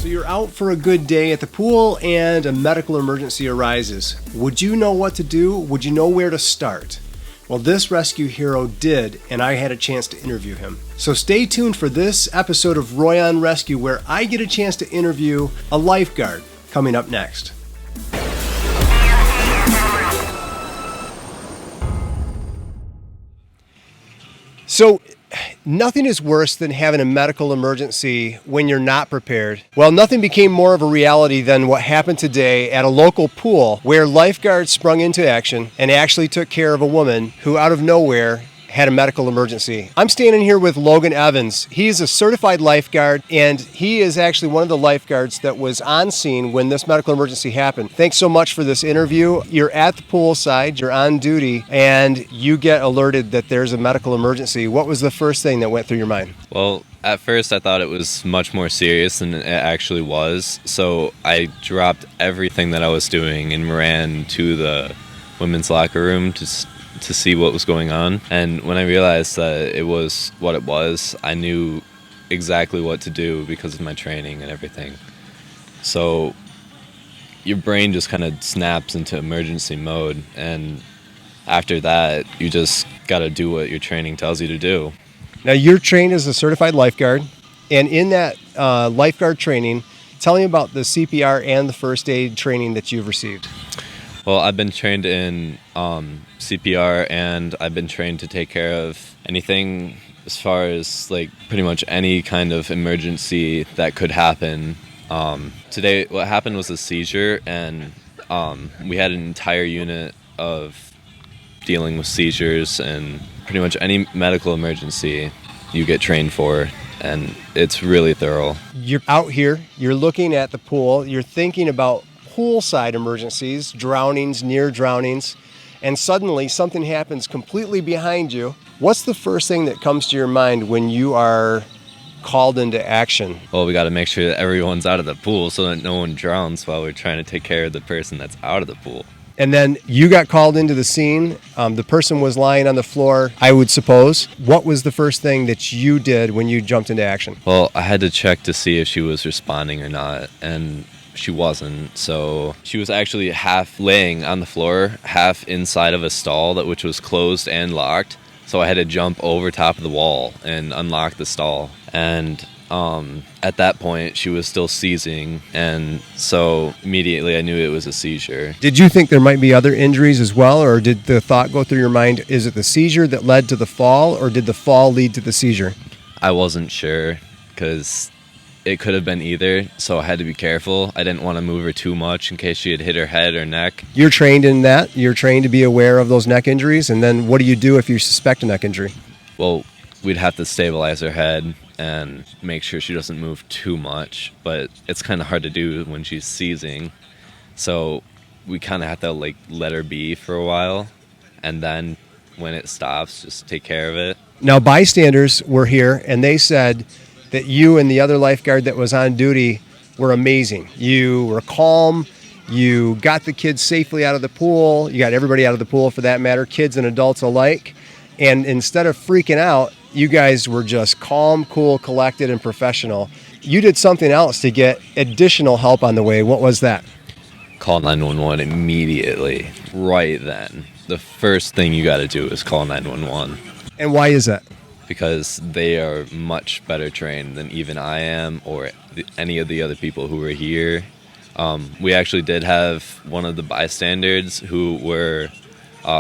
So you're out for a good day at the pool and a medical emergency arises. Would you know what to do? Would you know where to start? Well, this rescue hero did, and I had a chance to interview him. So stay tuned for this episode of Roy on Rescue, where I get a chance to interview a lifeguard, coming up next. So nothing is worse than having a medical emergency when you're not prepared. Well, nothing became more of a reality than what happened today at a local pool where lifeguards sprung into action and actually took care of a woman who out of nowhere had a medical emergency. I'm standing here with Logan Evans. He's a certified lifeguard, and he is actually one of the lifeguards that was on scene when this medical emergency happened. Thanks so much for this interview. You're at the poolside, you're on duty, and you get alerted that there's a medical emergency. What was the first thing that went through your mind? Well, at first I thought it was much more serious than it actually was, so I dropped everything that I was doing and ran to the women's locker room to see what was going on. And when I realized that it was what it was, I knew exactly what to do because of my training and everything. So your brain just kind of snaps into emergency mode, and after that you just got to do what your training tells you to do. Now, you're trained as a certified lifeguard, and in that lifeguard training, tell me about the CPR and the first aid training that you've received. Well, I've been trained in CPR, and I've been trained to take care of anything as far as like pretty much any kind of emergency that could happen. Today, what happened was a seizure, and we had an entire unit of dealing with seizures, and pretty much any medical emergency you get trained for, and it's really thorough. You're out here, you're looking at the pool, you're thinking about poolside emergencies, drownings, near drownings, and suddenly something happens completely behind you. What's the first thing that comes to your mind when you are called into action? Well, we got to make sure that everyone's out of the pool so that no one drowns while we're trying to take care of the person that's out of the pool. And then you got called into the scene. The person was lying on the floor, I would suppose. What was the first thing that you did when you jumped into action? Well, I had to check to see if she was responding or not, and she wasn't. So she was actually half laying on the floor, half inside of a stall which was closed and locked. So I had to jump over top of the wall and unlock the stall. And at that point, she was still seizing, and so immediately I knew it was a seizure. Did you think there might be other injuries as well, or did the thought go through your mind, is it the seizure that led to the fall, or did the fall lead to the seizure? I wasn't sure, because it could have been either, so I had to be careful. I didn't want to move her too much in case she had hit her head or neck. You're trained in that? You're trained to be aware of those neck injuries, and then what do you do if you suspect a neck injury? Well, we'd have to stabilize her head and make sure she doesn't move too much, but it's kind of hard to do when she's seizing. So we kind of have to let her be for a while, and then when it stops, just take care of it. Now, bystanders were here, and they said that you and the other lifeguard that was on duty were amazing. You were calm, you got the kids safely out of the pool, you got everybody out of the pool for that matter, kids and adults alike, and instead of freaking out, you guys were just calm, cool, collected, and professional. You did something else to get additional help on the way. What was that? Call 911 immediately, right then. The first thing you got to do is call 911. And why is that? Because they are much better trained than even I am or any of the other people who were here. We actually did have one of the bystanders who were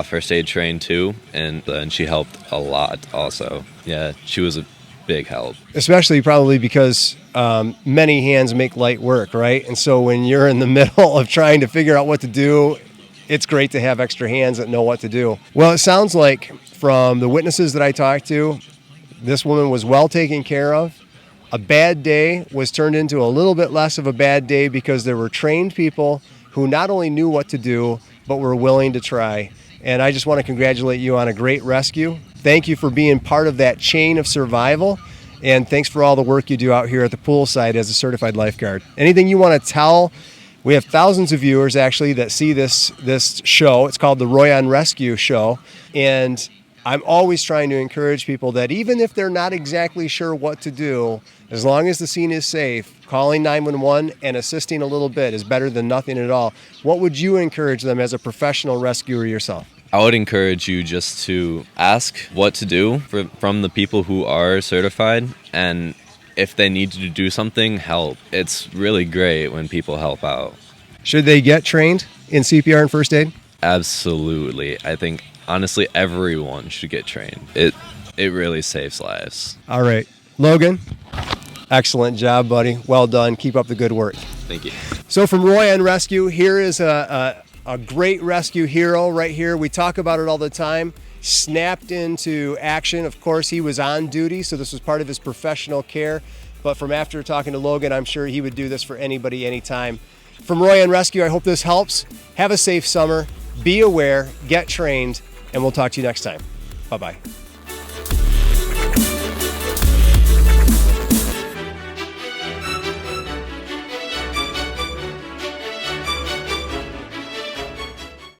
first aid trained too, and she helped a lot also. Yeah, she was a big help. Especially probably because many hands make light work, right? And so when you're in the middle of trying to figure out what to do, it's great to have extra hands that know what to do. Well, it sounds like from the witnesses that I talked to, this woman was well taken care of. A bad day was turned into a little bit less of a bad day because there were trained people who not only knew what to do, but were willing to try. And I just want to congratulate you on a great rescue. Thank you for being part of that chain of survival. And thanks for all the work you do out here at the poolside as a certified lifeguard. Anything you want to tell? We have thousands of viewers actually that see this show. It's called the Roy on Rescue show. And I'm always trying to encourage people that even if they're not exactly sure what to do, as long as the scene is safe, calling 911 and assisting a little bit is better than nothing at all. What would you encourage them as a professional rescuer yourself? I would encourage you just to ask what to do from the people who are certified, and if they need to do something, help. It's really great when people help out. Should they get trained in CPR and first aid? Absolutely. I think, honestly, everyone should get trained. It really saves lives. All right. Logan, excellent job, buddy. Well done. Keep up the good work. Thank you. So from RoyOnRescue, here is a great rescue hero right here. We talk about it all the time. Snapped into action. Of course, he was on duty, so this was part of his professional care. But from after talking to Logan, I'm sure he would do this for anybody, anytime. From RoyOnRescue, I hope this helps. Have a safe summer. Be aware, get trained, and we'll talk to you next time. Bye-bye.